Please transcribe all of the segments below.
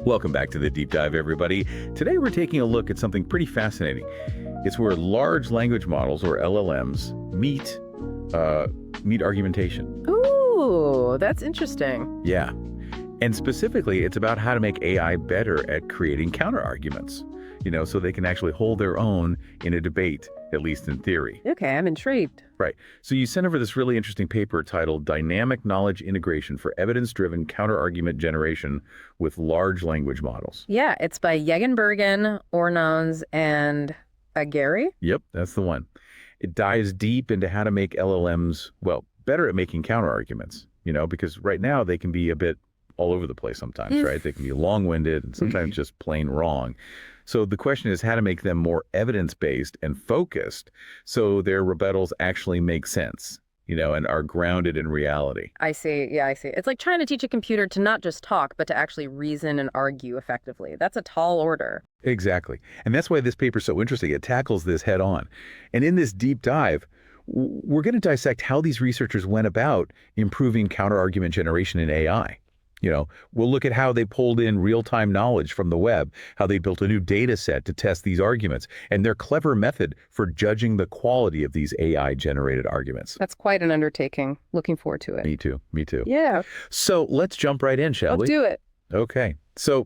Welcome back to the Deep Dive, everybody. Today we're taking a look at something pretty fascinating. It's where large language models, or LLMs, meet argumentation. Ooh, that's interesting. Yeah. And specifically, it's about how to make AI better at creating counterarguments, so they can actually hold their own in a debate, at least in theory. Okay, I'm intrigued. Right. So you sent over this really interesting paper titled Dynamic Knowledge Integration for Evidence-Driven Counterargument Generation with Large Language Models. Yeah, it's by Yeggen Bergen, Oranaz, and Agari. Yep, that's the one. It dives deep into how to make LLMs, better at making counterarguments, because right now they can be a bit all over the place sometimes, right? They can be long-winded and sometimes just plain wrong. So the question is how to make them more evidence-based and focused so their rebuttals actually make sense, and are grounded in reality. I see. Yeah, I see. It's like trying to teach a computer to not just talk, but to actually reason and argue effectively. That's a tall order. Exactly. And that's why this paper's so interesting. It tackles this head on. And in this deep dive, we're going to dissect how these researchers went about improving counterargument generation in AI. We'll look at how they pulled in real-time knowledge from the web, how they built a new data set to test these arguments, and their clever method for judging the quality of these AI-generated arguments. That's quite an undertaking. Looking forward to it. Me too. Me too. Yeah. So let's jump right in, shall we? Let's do it. Okay. So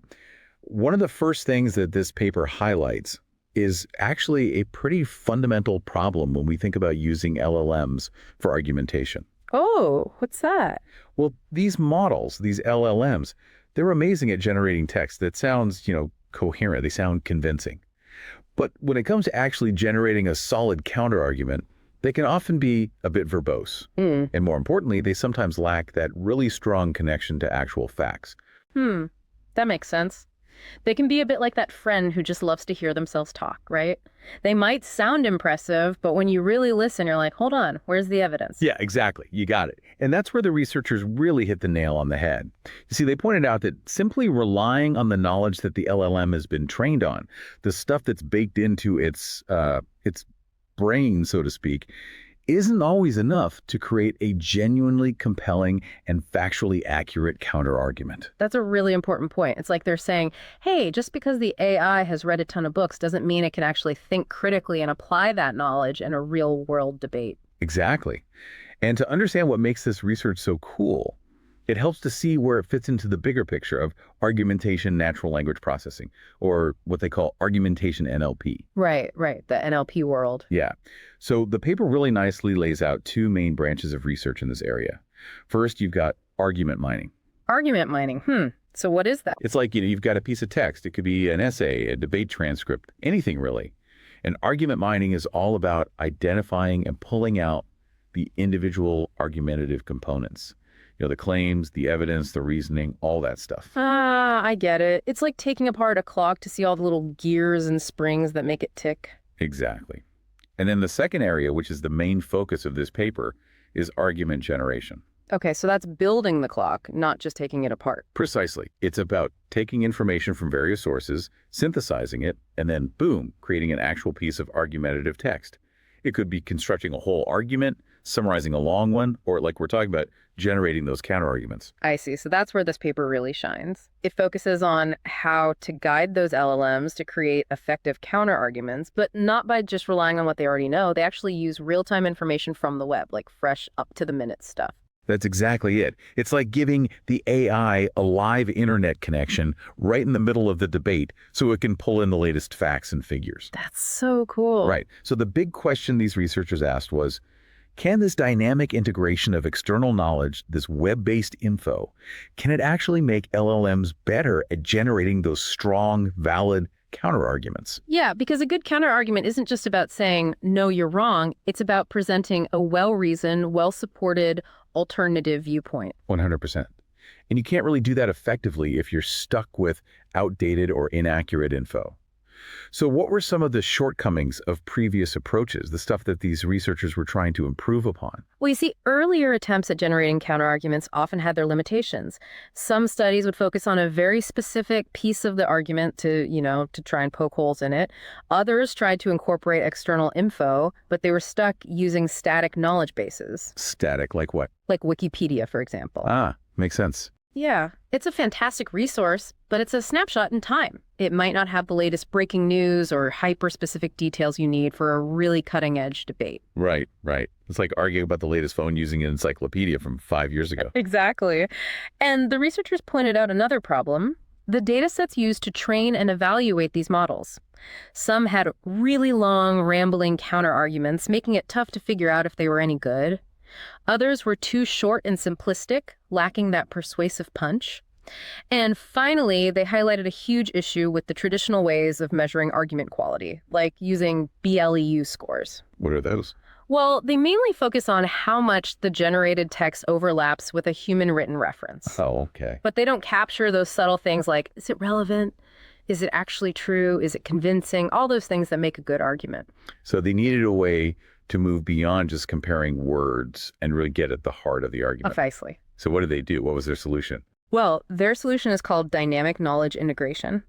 one of the first things that this paper highlights is actually a pretty fundamental problem when we think about using LLMs for argumentation. Oh, what's that? Well, these models, these LLMs, they're amazing at generating text that sounds, coherent. They sound convincing. But when it comes to actually generating a solid counterargument, they can often be a bit verbose. And more importantly, they sometimes lack that really strong connection to actual facts. That makes sense. They can be a bit like that friend who just loves to hear themselves talk, right? They might sound impressive, but when you really listen, you're like, hold on, where's the evidence? Yeah, exactly. You got it. And that's where the researchers really hit the nail on the head. You see, they pointed out that simply relying on the knowledge that the LLM has been trained on, the stuff that's baked into its brain, so to speak, isn't always enough to create a genuinely compelling and factually accurate counterargument. That's a really important point. It's like they're saying, hey, just because the AI has read a ton of books doesn't mean it can actually think critically and apply that knowledge in a real-world debate. Exactly. And to understand what makes this research so cool, it helps to see where it fits into the bigger picture of argumentation natural language processing, or what they call argumentation NLP. Right, the NLP world. Yeah. So the paper really nicely lays out two main branches of research in this area. First, you've got argument mining. Argument mining. So what is that? It's like, you've got a piece of text. It could be an essay, a debate transcript, anything really. And argument mining is all about identifying and pulling out the individual argumentative components. The claims, the evidence, the reasoning, all that stuff. I get it. It's like taking apart a clock to see all the little gears and springs that make it tick. Exactly. And then the second area, which is the main focus of this paper, is argument generation. Okay, so that's building the clock, not just taking it apart. Precisely. It's about taking information from various sources, synthesizing it, and then, boom, creating an actual piece of argumentative text. It could be constructing a whole argument, summarizing a long one, or like we're talking about, generating those counterarguments. I see. So that's where this paper really shines. It focuses on how to guide those LLMs to create effective counterarguments, but not by just relying on what they already know. They actually use real-time information from the web, like fresh up-to-the-minute stuff. That's exactly it. It's like giving the AI a live internet connection right in the middle of the debate so it can pull in the latest facts and figures. That's so cool. Right. So the big question these researchers asked was, can this dynamic integration of external knowledge, this web-based info, can it actually make LLMs better at generating those strong, valid counterarguments? Yeah, because a good counterargument isn't just about saying, no, you're wrong. It's about presenting a well-reasoned, well-supported alternative viewpoint. 100%. And you can't really do that effectively if you're stuck with outdated or inaccurate info. So what were some of the shortcomings of previous approaches, the stuff that these researchers were trying to improve upon? Well, you see, earlier attempts at generating counterarguments often had their limitations. Some studies would focus on a very specific piece of the argument to try and poke holes in it. Others tried to incorporate external info, but they were stuck using static knowledge bases. Static, like what? Like Wikipedia, for example. Ah, makes sense. Yeah, it's a fantastic resource, but it's a snapshot in time. It might not have the latest breaking news or hyper-specific details you need for a really cutting-edge debate. Right, right. It's like arguing about the latest phone using an encyclopedia from 5 years ago. Exactly. And the researchers pointed out another problem: the data sets used to train and evaluate these models. Some had really long, rambling counterarguments, making it tough to figure out if they were any good. Others were too short and simplistic, lacking that persuasive punch. And finally, they highlighted a huge issue with the traditional ways of measuring argument quality, like using BLEU scores. What are those? Well, they mainly focus on how much the generated text overlaps with a human written reference. Oh, okay. But they don't capture those subtle things like, is it relevant? Is it actually true? Is it convincing? All those things that make a good argument. So they needed a way to move beyond just comparing words and really get at the heart of the argument. Precisely. So what did they do? What was their solution? Well, their solution is called dynamic knowledge integration.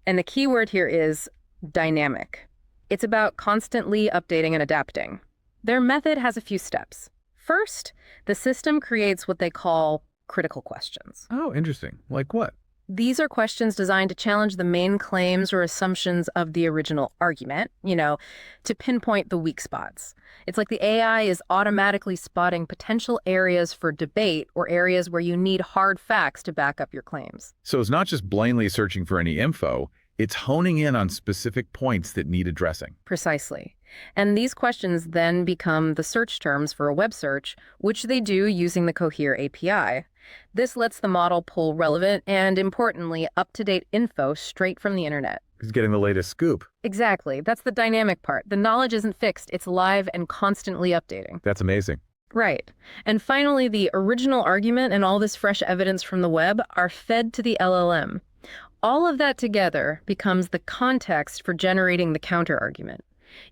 And the key word here is dynamic. It's about constantly updating and adapting. Their method has a few steps. First, the system creates what they call critical questions. Oh, interesting. Like what? These are questions designed to challenge the main claims or assumptions of the original argument, to pinpoint the weak spots. It's like the AI is automatically spotting potential areas for debate or areas where you need hard facts to back up your claims. So it's not just blindly searching for any info, it's honing in on specific points that need addressing. Precisely. And these questions then become the search terms for a web search, which they do using the Cohere API. This lets the model pull relevant and, importantly, up-to-date info straight from the internet. It's getting the latest scoop. Exactly. That's the dynamic part. The knowledge isn't fixed. It's live and constantly updating. That's amazing. Right. And finally, the original argument and all this fresh evidence from the web are fed to the LLM. All of that together becomes the context for generating the counterargument.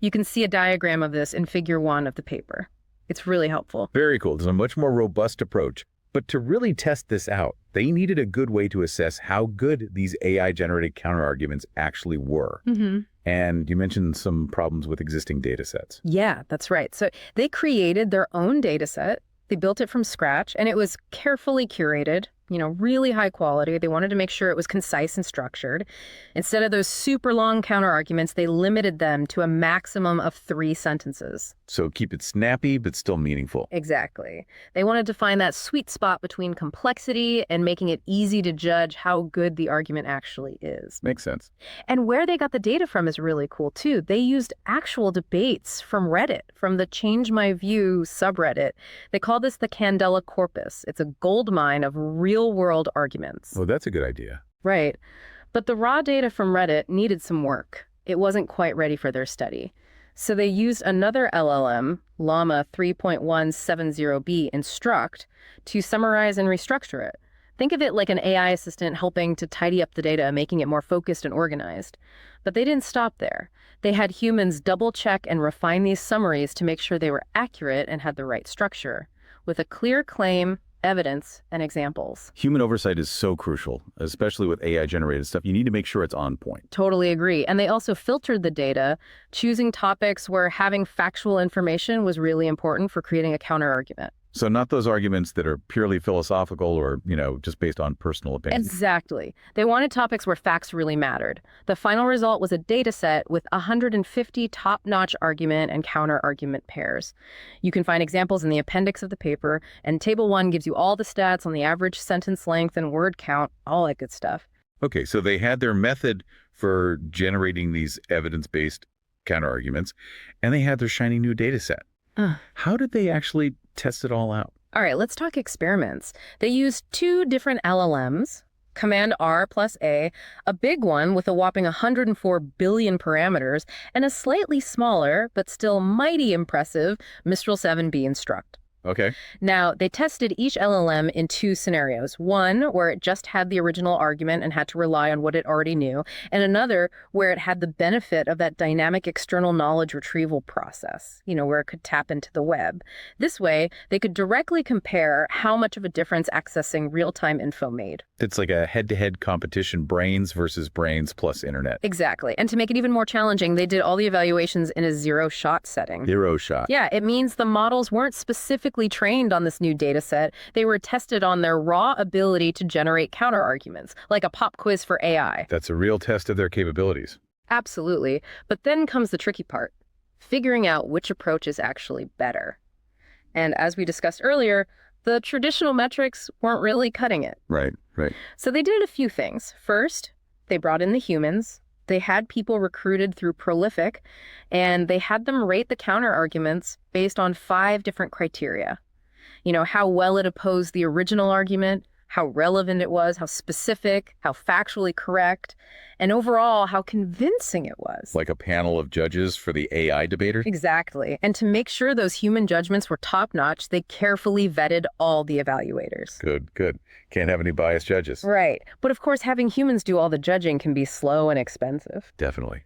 You can see a diagram of this in Figure 1 of the paper. It's really helpful. Very cool. It's a much more robust approach. But to really test this out, they needed a good way to assess how good these AI-generated counterarguments actually were. Mm-hmm. And you mentioned some problems with existing data sets. Yeah, that's right. So they created their own data set. They built it from scratch, and it was carefully curated, really high quality. They wanted to make sure it was concise and structured. Instead of those super long counterarguments, they limited them to a maximum of 3 sentences. So keep it snappy, but still meaningful. Exactly. They wanted to find that sweet spot between complexity and making it easy to judge how good the argument actually is. Makes sense. And where they got the data from is really cool, too. They used actual debates from Reddit, from the Change My View subreddit. They call this the Candela Corpus. It's a goldmine of real-world arguments. Oh, that's a good idea. Right. But the raw data from Reddit needed some work. It wasn't quite ready for their study. So they used another LLM, Llama 3.170B Instruct, to summarize and restructure it. Think of it like an AI assistant helping to tidy up the data, making it more focused and organized. But they didn't stop there. They had humans double-check and refine these summaries to make sure they were accurate and had the right structure, with a clear claim, evidence, and examples. Human oversight is so crucial, especially with AI-generated stuff. You need to make sure it's on point. Totally agree. And they also filtered the data, choosing topics where having factual information was really important for creating a counterargument. So not those arguments that are purely philosophical or, just based on personal opinions. Exactly. They wanted topics where facts really mattered. The final result was a data set with 150 top-notch argument and counter-argument pairs. You can find examples in the appendix of the paper, and Table 1 gives you all the stats on the average sentence length and word count, all that good stuff. Okay, so they had their method for generating these evidence-based counterarguments, and they had their shiny new data set. How did they actually test it all out? All right, let's talk experiments. They used 2 different LLMs, Command R plus A, a big one with a whopping 104 billion parameters, and a slightly smaller, but still mighty impressive, Mistral 7B Instruct. Okay. Now, they tested each LLM in 2 scenarios. One where it just had the original argument and had to rely on what it already knew, and another where it had the benefit of that dynamic external knowledge retrieval process, where it could tap into the web. This way, they could directly compare how much of a difference accessing real-time info made. It's like a head-to-head competition, brains versus brains plus internet. Exactly. And to make it even more challenging, they did all the evaluations in a 0-shot setting. 0 shot. Yeah, it means the models weren't specifically specifically trained on this new data set. They were tested on their raw ability to generate counterarguments, like a pop quiz for AI. That's a real test of their capabilities. Absolutely. But then comes the tricky part, figuring out which approach is actually better. And as we discussed earlier, the traditional metrics weren't really cutting it. Right, right. So they did a few things. First, they brought in the humans. They had people recruited through Prolific, and they had them rate the counterarguments based on 5 different criteria. How well it opposed the original argument, how relevant it was, how specific, how factually correct, and overall, how convincing it was. Like a panel of judges for the AI debater? Exactly. And to make sure those human judgments were top-notch, they carefully vetted all the evaluators. Good, good. Can't have any biased judges. Right. But of course, having humans do all the judging can be slow and expensive. Definitely.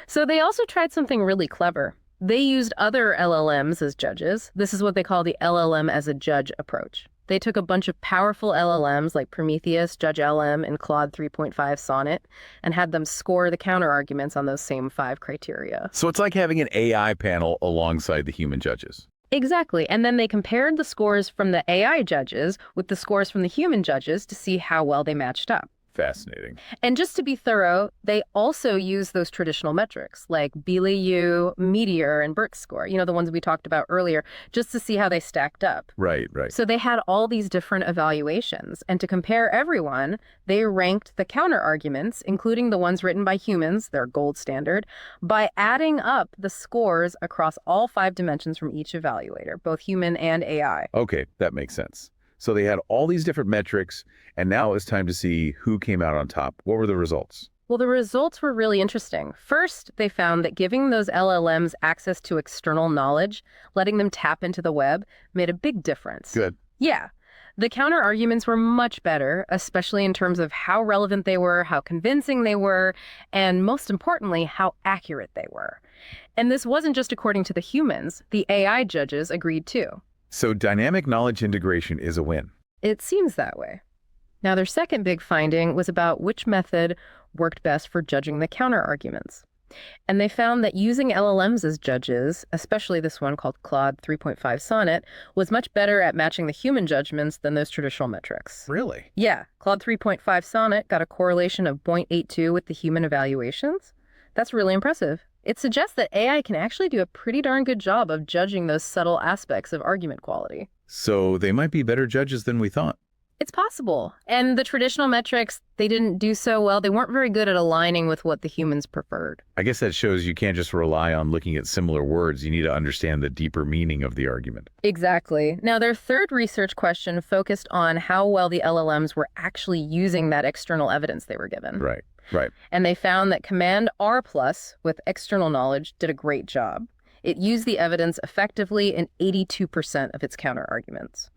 So they also tried something really clever. They used other LLMs as judges. This is what they call the LLM as a judge approach. They took a bunch of powerful LLMs like Prometheus, Judge LM, and Claude 3.5 Sonnet and had them score the counterarguments on those same 5 criteria. So it's like having an AI panel alongside the human judges. Exactly. And then they compared the scores from the AI judges with the scores from the human judges to see how well they matched up. Fascinating. And just to be thorough, they also use those traditional metrics like BLU, Meteor, and Burke's score, the ones we talked about earlier, just to see how they stacked up. Right, right. So they had all these different evaluations. And to compare everyone, they ranked the counterarguments, including the ones written by humans, their gold standard, by adding up the scores across all 5 dimensions from each evaluator, both human and AI. Okay, that makes sense. So they had all these different metrics, and now it's time to see who came out on top. What were the results? Well, the results were really interesting. First, they found that giving those LLMs access to external knowledge, letting them tap into the web, made a big difference. Good. Yeah. The counterarguments were much better, especially in terms of how relevant they were, how convincing they were, and most importantly, how accurate they were. And this wasn't just according to the humans. The AI judges agreed too. So dynamic knowledge integration is a win. It seems that way. Now, their second big finding was about which method worked best for judging the counterarguments. And they found that using LLMs as judges, especially this one called Claude 3.5 Sonnet, was much better at matching the human judgments than those traditional metrics. Really? Yeah, Claude 3.5 Sonnet got a correlation of 0.82 with the human evaluations. That's really impressive. It suggests that AI can actually do a pretty darn good job of judging those subtle aspects of argument quality. So they might be better judges than we thought. It's possible. And the traditional metrics, they didn't do so well. They weren't very good at aligning with what the humans preferred. I guess that shows you can't just rely on looking at similar words. You need to understand the deeper meaning of the argument. Exactly. Now, their third research question focused on how well the LLMs were actually using that external evidence they were given. Right, right. And they found that Command R+, with external knowledge, did a great job. It used the evidence effectively in 82% of its counterarguments.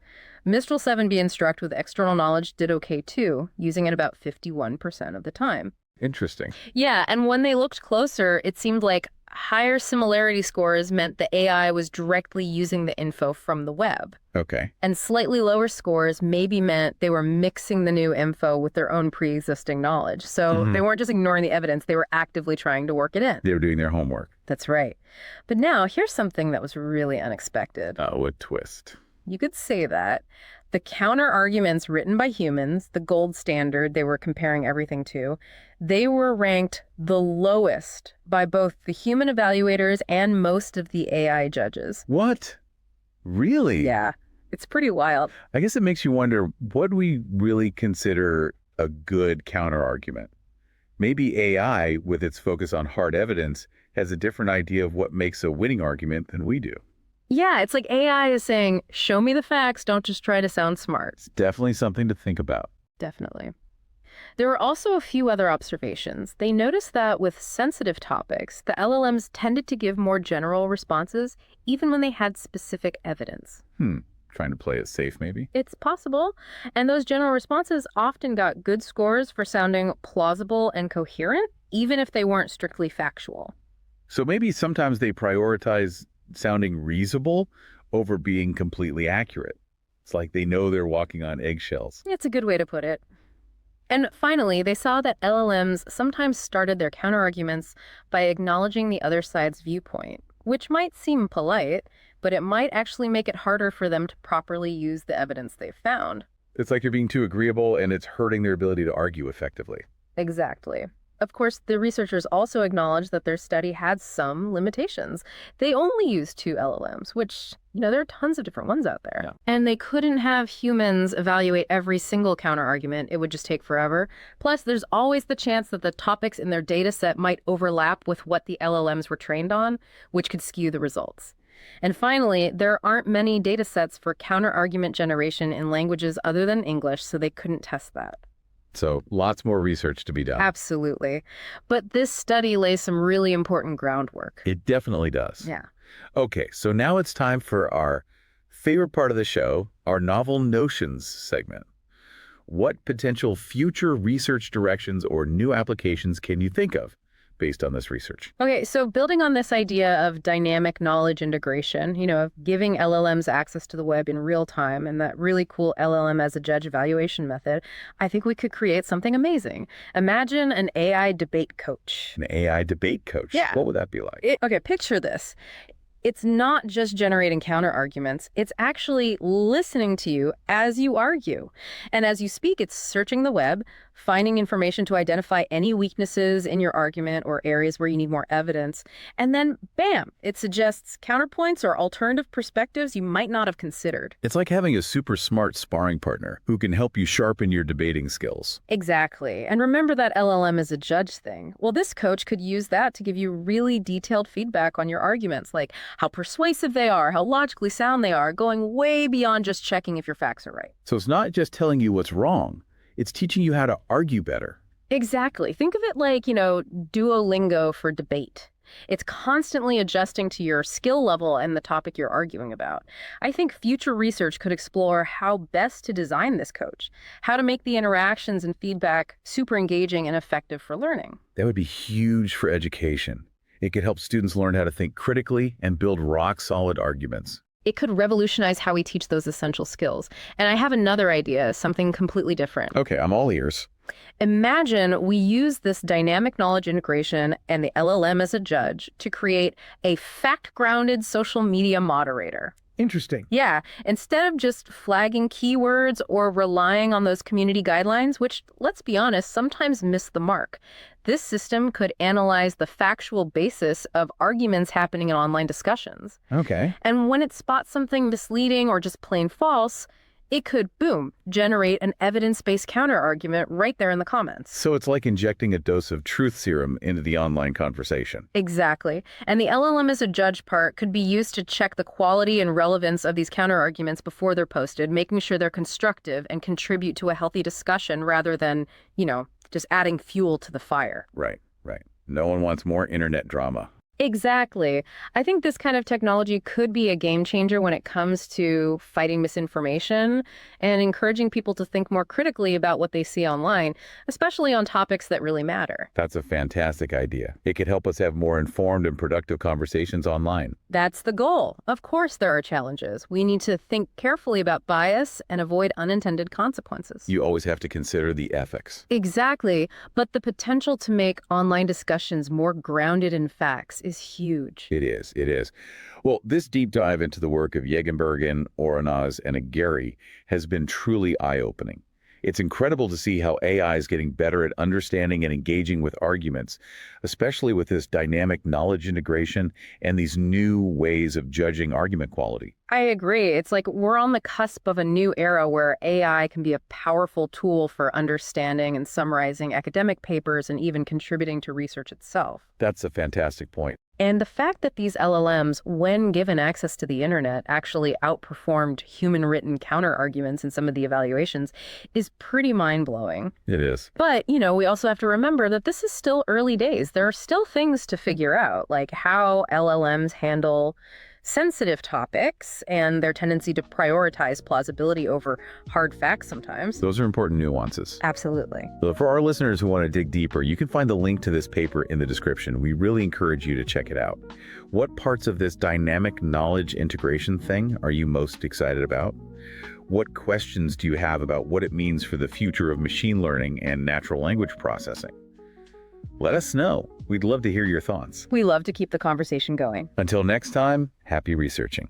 Mistral 7b Instruct with external knowledge did okay too, using it about 51% of the time. Interesting. Yeah, and when they looked closer, it seemed like higher similarity scores meant the AI was directly using the info from the web. Okay. And slightly lower scores maybe meant they were mixing the new info with their own pre-existing knowledge. So they weren't just ignoring the evidence, they were actively trying to work it in. They were doing their homework. That's right. But now, here's something that was really unexpected. Oh, a twist. You could say that. The counter-arguments written by humans, the gold standard they were comparing everything to, they were ranked the lowest by both the human evaluators and most of the AI judges. What? Really? Yeah, it's pretty wild. I guess it makes you wonder, what do we really consider a good counter-argument? Maybe AI, with its focus on hard evidence, has a different idea of what makes a winning argument than we do. Yeah, it's like AI is saying, show me the facts, don't just try to sound smart. It's definitely something to think about. Definitely. There were also a few other observations. They noticed that with sensitive topics, the LLMs tended to give more general responses, even when they had specific evidence. Trying to play it safe, maybe? It's possible. And those general responses often got good scores for sounding plausible and coherent, even if they weren't strictly factual. So maybe sometimes they prioritize sounding reasonable over being completely accurate. It's like they know they're walking on eggshells. It's a good way to put it. And finally, they saw that LLMs sometimes started their counterarguments by acknowledging the other side's viewpoint, which might seem polite, but it might actually make it harder for them to properly use the evidence they've found. It's like you're being too agreeable and it's hurting their ability to argue effectively. Exactly. Of course, the researchers also acknowledged that their study had some limitations. They only used 2 LLMs, which, there are tons of different ones out there. Yeah. And they couldn't have humans evaluate every single counterargument. It would just take forever. Plus, there's always the chance that the topics in their data set might overlap with what the LLMs were trained on, which could skew the results. And finally, there aren't many data sets for counterargument generation in languages other than English, so they couldn't test that. So lots more research to be done. Absolutely. But this study lays some really important groundwork. It definitely does. Yeah. Okay, so now it's time for our favorite part of the show, our novel notions segment. What potential future research directions or new applications can you think of based on this research? Okay, so building on this idea of dynamic knowledge integration, of giving LLMs access to the web in real time and that really cool LLM as a judge evaluation method, I think we could create something amazing. Imagine an AI debate coach. An AI debate coach? Yeah. What would that be like? Okay, picture this. It's not just generating counterarguments, it's actually listening to you as you argue. And as you speak, it's searching the web, finding information to identify any weaknesses in your argument or areas where you need more evidence. And then, bam, it suggests counterpoints or alternative perspectives you might not have considered. It's like having a super smart sparring partner who can help you sharpen your debating skills. Exactly. And remember that LLM is a judge thing. Well, this coach could use that to give you really detailed feedback on your arguments, like how persuasive they are, how logically sound they are, going way beyond just checking if your facts are right. So it's not just telling you what's wrong, it's teaching you how to argue better. Exactly. Think of it like, Duolingo for debate. It's constantly adjusting to your skill level and the topic you're arguing about. I think future research could explore how best to design this coach, how to make the interactions and feedback super engaging and effective for learning. That would be huge for education. It could help students learn how to think critically and build rock-solid arguments. It could revolutionize how we teach those essential skills. And I have another idea, something completely different. Okay, I'm all ears. Imagine we use this dynamic knowledge integration and the LLM as a judge to create a fact-grounded social media moderator. Interesting. Yeah, instead of just flagging keywords or relying on those community guidelines, which, let's be honest, sometimes miss the mark, this system could analyze the factual basis of arguments happening in online discussions. Okay. And when it spots something misleading or just plain false, it could, boom, generate an evidence-based counterargument right there in the comments. So it's like injecting a dose of truth serum into the online conversation. Exactly. And the LLM as a judge part could be used to check the quality and relevance of these counterarguments before they're posted, making sure they're constructive and contribute to a healthy discussion rather than, just adding fuel to the fire. Right. No one wants more internet drama. Exactly. I think this kind of technology could be a game changer when it comes to fighting misinformation and encouraging people to think more critically about what they see online, especially on topics that really matter. That's a fantastic idea. It could help us have more informed and productive conversations online. That's the goal. Of course, there are challenges. We need to think carefully about bias and avoid unintended consequences. You always have to consider the ethics. Exactly. But the potential to make online discussions more grounded in facts is huge. It is. Well, this deep dive into the work of Yeggen Bergen, Oranaz, and Agari has been truly eye-opening. It's incredible to see how AI is getting better at understanding and engaging with arguments, especially with this dynamic knowledge integration and these new ways of judging argument quality. I agree. It's like we're on the cusp of a new era where AI can be a powerful tool for understanding and summarizing academic papers and even contributing to research itself. That's a fantastic point. And the fact that these LLMs, when given access to the internet, actually outperformed human-written counterarguments in some of the evaluations is pretty mind-blowing. It is. But, we also have to remember that this is still early days. There are still things to figure out, like how LLMs handle sensitive topics and their tendency to prioritize plausibility over hard facts sometimes. Those are important nuances. Absolutely. So for our listeners who want to dig deeper, you can find the link to this paper in the description. We really encourage you to check it out. What parts of this dynamic knowledge integration thing are you most excited about? What questions do you have about what it means for the future of machine learning and natural language processing? Let us know. We'd love to hear your thoughts. We love to keep the conversation going. Until next time, happy researching.